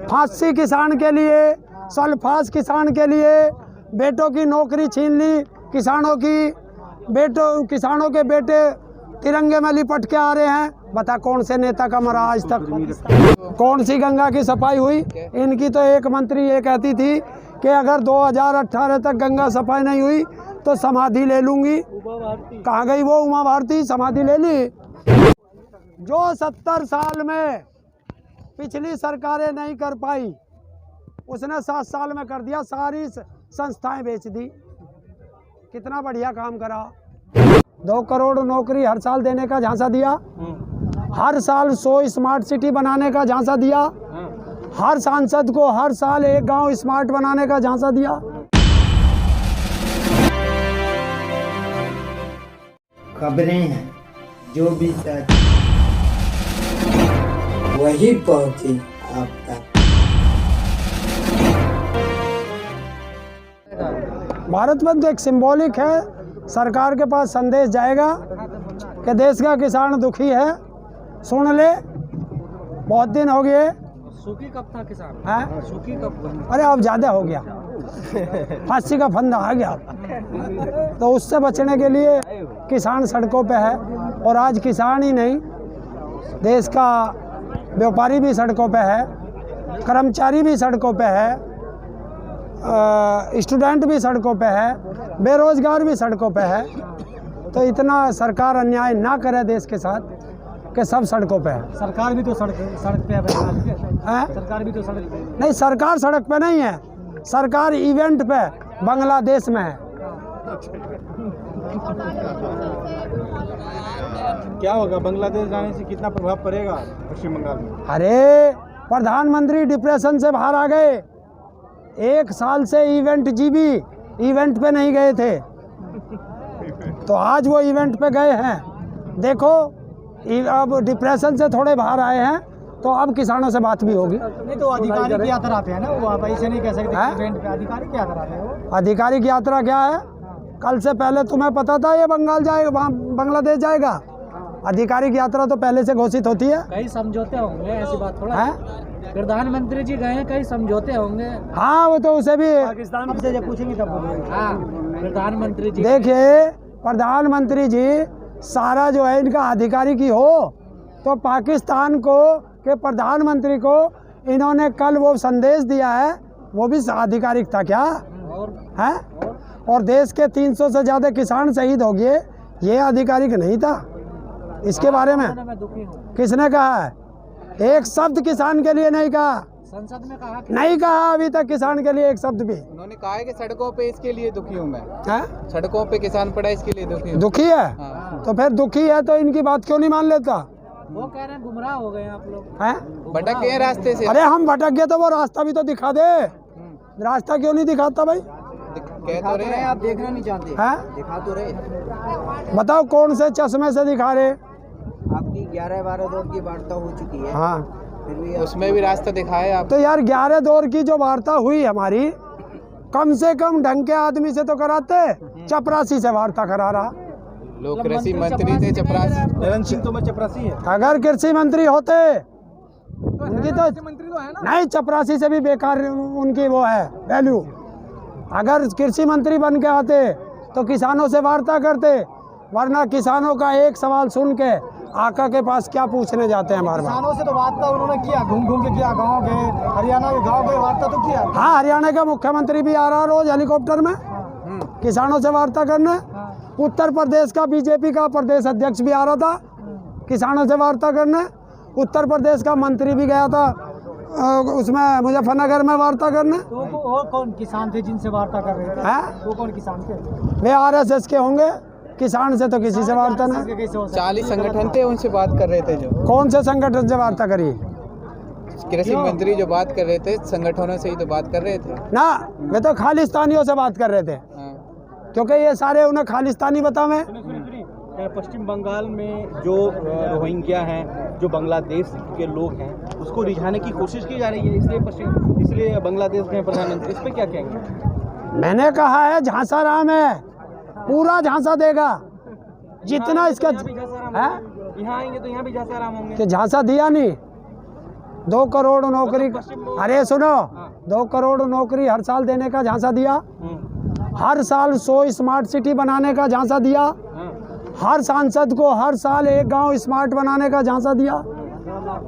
फांसी किसान के लिए, सल्फास किसान के लिए, बेटों की नौकरी छीन ली किसानों की, किसानों के बेटे तिरंगे में लिपट के आ रहे हैं। बता कौन से नेता का मरा आज तक? कौन सी गंगा की सफाई हुई? इनकी तो एक मंत्री ये कहती थी कि अगर 2018 तक गंगा सफाई नहीं हुई तो समाधि ले लूंगी। कहाँ गई वो उमा भारती? समाधि ले ली। जो 70 साल में पिछली सरकारें नहीं कर पाई उसने 7 साल में कर दिया। सारी संस्थाएं बेच दी। कितना बढ़िया काम करा। 2 करोड़ नौकरी हर साल देने का झांसा दिया। हर साल 100 स्मार्ट सिटी बनाने का झांसा दिया। हर सांसद को हर साल एक गांव स्मार्ट बनाने का झांसा दिया। खबरें हैं जो भी सच वही पहुंचे आप तक। भारत बंद एक सिंबॉलिक है। सरकार के पास संदेश जाएगा कि देश का किसान दुखी है, सुन ले। बहुत दिन हो गए। सूखी कब था किसान? है? सूखी कब? अरे अब ज़्यादा हो गया। फांसी का फंदा आ गया। तो उससे बचने के लिए किसान सड़कों पे है। और आज किसान ही नहीं, देश का व्यापारी भी सड़कों पे है, कर्मचारी भी सड़कों पे है, स्टूडेंट भी सड़कों पे है, बेरोजगार भी सड़कों पे है। तो इतना सरकार अन्याय ना करे देश के साथ कि सब सड़कों पे है। सरकार भी तो सड़क पे है। सरकार भी तो सड़क पे नहीं, सरकार सड़क पे नहीं है। सरकार इवेंट पे बांग्लादेश में है। क्या होगा? बांग्लादेश जाने से कितना प्रभाव पड़ेगा पश्चिम बंगाल में? अरे प्रधानमंत्री डिप्रेशन से बाहर आ गए। 1 साल से इवेंट जीबी इवेंट पे नहीं गए थे, तो आज वो इवेंट पे गए हैं। देखो अब डिप्रेशन से थोड़े बाहर आए हैं, तो अब किसानों से बात भी होगी। नहीं तो आधिकारिक यात्रा आते हैं ना, वो आप ऐसे नहीं कह सकते इवेंट पे आधिकारिक यात्रा आते हैं वो। आधिकारिक यात्रा क्या है? कल से पहले तुम्हें पता था ये बंगाल जाएगा, वहाँ बांग्लादेश जाएगा? आधिकारिक यात्रा तो पहले से घोषित होती है। कई समझौते होंगे, ऐसी बात थोड़ा है। प्रधानमंत्री जी गए हैं, कई समझौते होंगे। हाँ, वो तो उसे भी पाकिस्तान से जब पूछेंगे तब बोलेंगे। हाँ, प्रधानमंत्री जी देखिए, प्रधानमंत्री जी सारा जो है इनका आधिकारिक ही हो, तो पाकिस्तान को के प्रधानमंत्री को इन्होंने कल वो संदेश दिया है, वो भी आधिकारिक था क्या? है? और देश के 300 से ज़्यादा किसान शहीद हो गए, ये आधिकारिक नहीं था? इसके बारे में किसने कहा है? एक शब्द किसान के लिए नहीं कहा। संसद में कहा नहीं कहा अभी तक किसान के लिए एक शब्द भी। उन्होंने कहा है कि सड़कों पे इसके लिए दुखी हूँ मैं। है? सड़कों पे किसान पड़ा इसके लिए दुखी हूँ। दुखी है? हाँ। तो फिर दुखी है तो इनकी बात क्यों नहीं मान लेता? वो कह रहे हैं गुमराह हो गए आप लोग। हैं? भटक गए रास्ते से। अरे हम भटक गए तो वो रास्ता भी तो दिखा दे। रास्ता क्यों नहीं दिखाता भाई? कह तो रहे हैं आप देखना नहीं चाहते। हैं? दिखा तो रहे। बताओ कौन से चश्मे से दिखा रहे? आपकी 11-12 दौर की वार्ता हो चुकी है। हाँ, फिर भी उसमें भी रास्ता दिखाया आप। तो यार 11 दौर की जो वार्ता हुई हमारी, कम से कम ढंग के आदमी से तो कराते। चपरासी से वार्ता करा रहा। लोग कृषि मंत्री थे चपरासी। नरेंद्र सिंह तोमर चपरासी है। अगर कृषि मंत्री होते उनकी तो मंत्री तो है ना। नहीं, चपरासी से भी बेकार उनकी वो है वैल्यू। अगर कृषि मंत्री बन के आते तो किसानों से वार्ता करते, वरना किसानों का एक सवाल सुन के आका के पास क्या पूछने जाते हैं बार बार। किसानों से तो वार्ता उन्होंने किया, घूम घूम के किया, गाँव गए, हरियाणा के गाँव गए, वार्ता तो किया। हाँ, हरियाणा का मुख्यमंत्री भी आ रहा रोज हेलीकॉप्टर में किसानों से वार्ता करने। उत्तर प्रदेश का बीजेपी का प्रदेश अध्यक्ष भी आ रहा था किसानों से वार्ता करने। उत्तर प्रदेश का मंत्री भी गया था उसमें मुजफ्फरनगर में वार्ता करने। तो वो कौन किसान थे जिनसे वार्ता कर रहे थे? हैं? वो कौन किसान थे? वे RSS के होंगे। किसान से तो किसी से वार्ता नहीं। 40 संगठन थे, उनसे बात कर रहे थे। जो कौन से संगठन से वार्ता करी? कृषि मंत्री जो बात कर रहे थे, संगठनों से ही तो बात कर रहे थे ना। वे तो खालिस्तानियों से बात कर रहे थे। हाँ। क्योंकि ये सारे उन्हें खालिस्तानी बतावे। पश्चिम बंगाल में जो रोहिंग्या हैं, जो बांग्लादेश के लोग हैं, उसको रिझाने की कोशिश की जा रही है, इसलिए बांग्लादेश के प्रधानमंत्री इस पर क्या कहेंगे? मैंने कहा है झांसा राम है, पूरा झांसा देगा जितना इसका है। यहाँ आएंगे तो यहाँ भी झांसा राम होंगे। कि झांसा दिया नहीं, 2 करोड़ नौकरी, अरे सुनो, 2 करोड़ नौकरी हर साल देने का झांसा दिया, हर साल 100 स्मार्ट सिटी बनाने का झांसा दिया, हर सांसद को हर साल एक गांव स्मार्ट बनाने का झांसा दिया।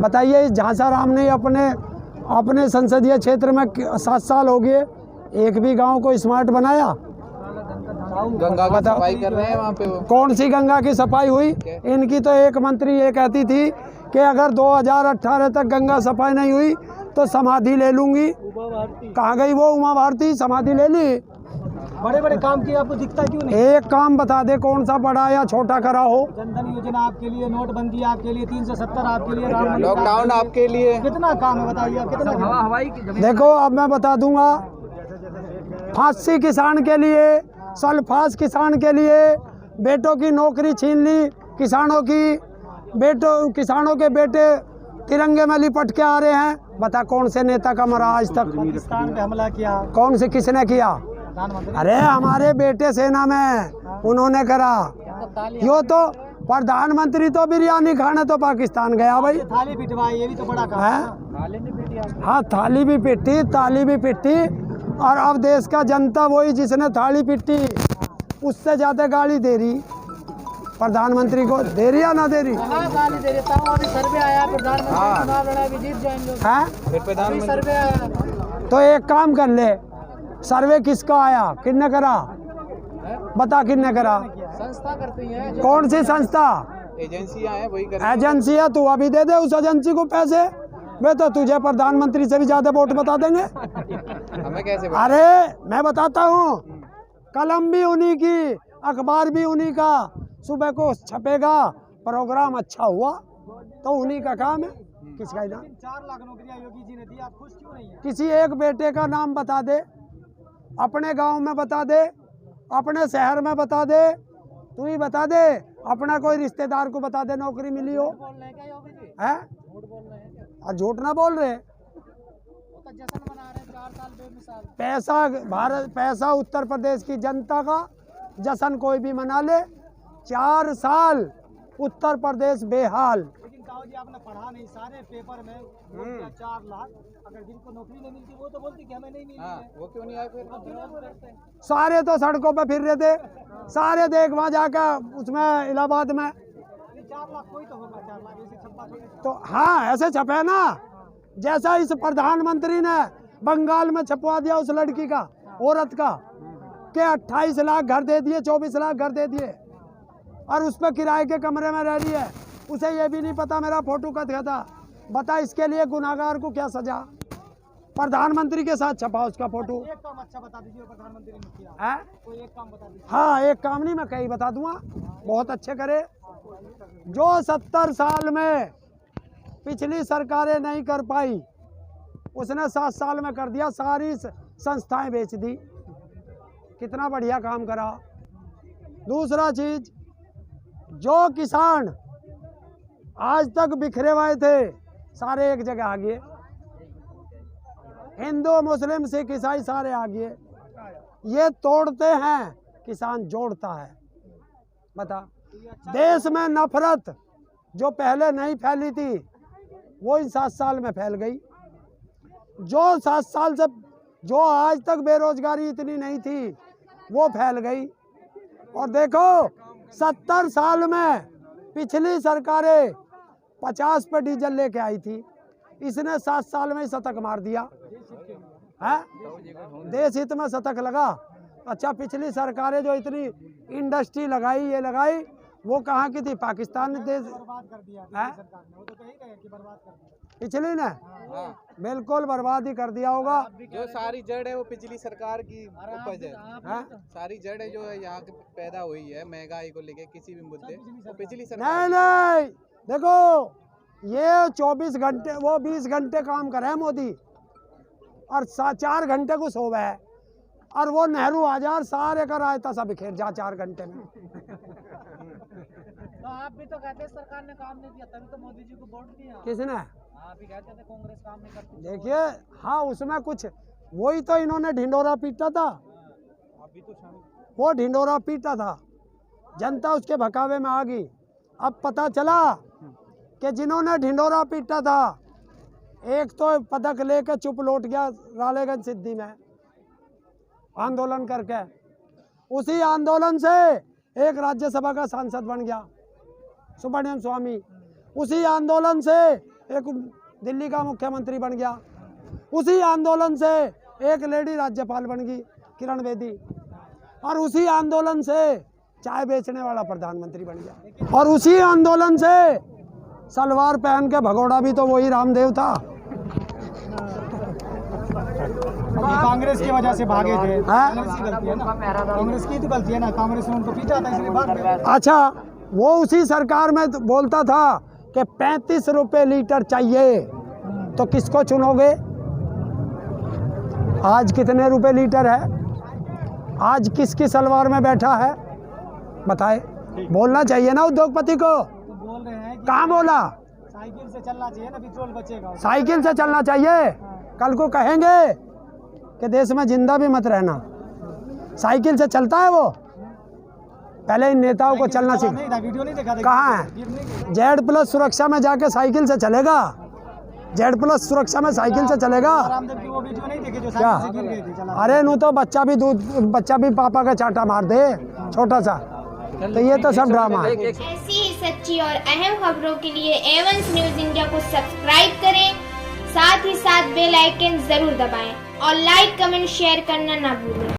बताइए, इस झांसा राम ने अपने संसदीय क्षेत्र में 7 साल हो गए, एक भी गांव को स्मार्ट बनाया? गंगा का सफाई कर रहे हैं वहाँ पे वो। कौन सी गंगा की सफाई हुई? इनकी तो एक मंत्री ये कहती थी कि अगर 2018 तक गंगा सफाई नहीं हुई तो समाधि ले लूंगी। कहाँ गई वो उमा भारती? समाधि ले ली। बड़े बड़े काम किए, आपको दिखता क्यों नहीं? एक काम बता दे, कौन सा बड़ा या छोटा करा हो? जनधन योजना आपके लिए, नोटबंदी आपके लिए, 370 आपके लिए, राम मंदिर लॉकडाउन आपके लिए। कितना काम है बताइए आप, कितना हवाई देखो, अब मैं बता दूंगा, फांसी किसान के लिए, सल्फास किसान के लिए, बेटों की नौकरी छीन ली किसानों की, किसानों के बेटे तिरंगे में लिपट के आ रहे हैं। बता कौन से नेता का मरा आज तक? पाकिस्तान पे हमला किया, कौन से, किसने किया? अरे हमारे बेटे सेना में, उन्होंने करा। यो तो प्रधानमंत्री तो बिरयानी खाने तो पाकिस्तान गया भाई। थाली पिटवाई, ये भी तो बड़ा काम है। हाँ, थाली भी पिटी, ताली भी पिटी, और अब देश का जनता वही जिसने थाली पिटी उससे ज्यादा गाली दे रही प्रधानमंत्री को। दे रही या ना दे रही? गाली दे देता हूँ। अभी सर्वे आया, प्रधानमंत्री चुनाव लड़ा, भी जीत जाएंगे। है? प्रधानमंत्री सर्वे आया तो एक काम कर ले, सर्वे किसका आया, किसने करा? बता किसने करा? संस्था करती है। कौन सी संस्था? एजेंसियां हैं, वही कर। एजेंसी है, तू अभी दे दे उस एजेंसी को पैसे, वे तो तुझे प्रधानमंत्री से भी ज्यादा वोट बता देंगे। हमें कैसे? अरे मैं बताता हूँ, कलम भी उन्हीं की, अखबार भी उन्हीं का, सुबह को छपेगा, प्रोग्राम अच्छा हुआ तो उन्हीं का काम है। किसका नाम? 4 लाख नौकरियां योगी जी ने दी, आप खुश क्यों नहीं है? किसी एक बेटे का नाम बता दे, अपने गांव में बता दे, अपने शहर में बता दे, तू ही बता दे, अपना कोई रिश्तेदार को बता दे नौकरी मिली हो। बोल रहे हैं क्या योगी जी? है? झूठ बोल रहे हैं। और झूठ ना बोल रहे। वो तो जश्न मना रहे हैं 4 साल बेमिसाल। पैसा उत्तर प्रदेश की जनता का जश्न कोई भी मना ले, 4 साल उत्तर प्रदेश बेहाल। लेकिन ताऊ जी आपने पढ़ा नहीं, सारे पेपर में 4 लाख, अगर जिनको नौकरी नहीं मिलती वो तो बोलती कि हमें नहीं मिली है। वो क्यों नहीं आए फिर? सारे तो सड़कों पे फिर रहे थे, सारे देख वहाँ जाकर उसमें इलाहाबाद में। 4 लाख कोई तो होगा, 4 लाख ऐसे छप्पा थोड़ी। तो हाँ, ऐसे छपे ना, जैसा इस प्रधानमंत्री ने बंगाल में छपवा दिया उस लड़की का, औरत का, के 28 लाख घर दे दिए, 24 लाख घर दे दिए, और उस पर किराए के कमरे में रह रही है। उसे ये भी नहीं पता मेरा फोटो कब था। बता इसके लिए गुनाहगार को क्या सजा? प्रधानमंत्री के साथ छपा उसका फोटो। एक काम अच्छा बता दीजिए प्रधानमंत्री ने किया है? कोई एक काम बता दीजिए। हाँ, एक काम नहीं, मैं कहीं बता दूंगा, बहुत अच्छे करे। जो 70 साल में पिछली सरकारें नहीं कर पाई, उसने 7 साल में कर दिया, सारी संस्थाएं बेच दी। कितना बढ़िया काम करा। दूसरा चीज, जो किसान आज तक बिखरे हुए थे सारे एक जगह आ गए, हिंदू मुस्लिम सिख ईसाई सारे आ गए। ये तोड़ते हैं, किसान जोड़ता है। बता, देश में नफरत जो पहले नहीं फैली थी वो इन 7 साल में फैल गई। जो 7 साल से, जो आज तक बेरोजगारी इतनी नहीं थी वो फैल गई। और देखो, 70 साल में पिछली सरकारें 50 पे डीजल लेके आई थी, इसने 7 साल में शतक मार दिया है। देश हित में शतक लगा। अच्छा, पिछली सरकारें जो इतनी इंडस्ट्री लगाई, ये लगाई, वो कहाँ की थी? पाकिस्तान ने देश बर्बाद कर दिया है? सरकार ने, वो तो कही रहे कि बर्बाद कर दिया। पिछली ने बिल्कुल बर्बाद ही कर दिया होगा। जो सारी जड़ है वो पिछली सरकार की उपज है। हैं? सारी जड़ है जो यहाँ के पैदा हुई है महंगाई को लेके, किसी भी मुद्दे, वो पिछली नहीं सरकार। नहीं, देखो, ये 24 घंटे, वो 20 घंटे काम करे मोदी, और 4 घंटे को सोवे है, और वो नेहरू आजाद सारे का रायता सब बिखेर जा 4 घंटे में। तो आप भी तो कहते सरकार ने काम नहीं किया, तभी तो मोदी जी को वोट दिया। किसने? आप भी कहते थे कांग्रेस काम नहीं करती। देखिए, हाँ, उसमें कुछ, वही तो इन्होंने ढिंडोरा पीटा था, अभी तो शामिल। वो ढिंडोरा पीटा था, जनता उसके भकावे में आ गई। अब पता चला कि जिन्होंने ढिंडोरा पीटा था एक तो पदक लेके चुप लौट गया रालेगंज सिद्धि में आंदोलन करके। उसी आंदोलन से एक राज्यसभा का सांसद बन गया सुब्रमण्यम स्वामी। उसी आंदोलन से एक दिल्ली का मुख्यमंत्री बन गया। उसी आंदोलन से एक लेडी राज्यपाल बन गई किरण बेदी। और उसी आंदोलन से चाय बेचने वाला प्रधानमंत्री बन गया। और उसी आंदोलन से सलवार पहन के भगोड़ा भी तो वही रामदेव था। कांग्रेस की वजह से भागे थे। हाँ? कांग्रेस की तो गलती है ना, कांग्रेस ने उनको पीटा था इसलिए भाग गए। अच्छा, वो उसी सरकार में तो बोलता था कि 35 रुपए लीटर चाहिए, तो किसको चुनोगे? आज कितने रुपए लीटर है? आज किसकी सलवार में बैठा है? बताए। बोलना चाहिए ना उद्योगपति को। तो बोल रहे हैं कि कहाँ बोला? साइकिल से चलना चाहिए ना, पेट्रोल बचेगा। साइकिल से चलना चाहिए। कल को कहेंगे कि देश में जिंदा भी मत रहना। साइकिल से चलता है वो? पहले इन नेताओं को चलना नहीं चाहिए। था, वीडियो नहीं देखा था। कहाँ है? Z+ सुरक्षा में जाके साइकिल से चलेगा? Z+ सुरक्षा में साइकिल से चलेगा? रामदेव की वो वीडियो नहीं देखे जो क्या? साइकिल से गिर गए थे चला। अरे नू तो बच्चा भी पापा का चाटा मार दे छोटा सा। तो ये तो सब ड्रामा है। ऐसी ही सच्ची और अहम खबरों के लिए A1 न्यूज़ इंडिया को सब्सक्राइब करें, साथ ही साथ बेल आइकन जरूर दबाएं और लाइक कमेंट शेयर करना ना भूलें।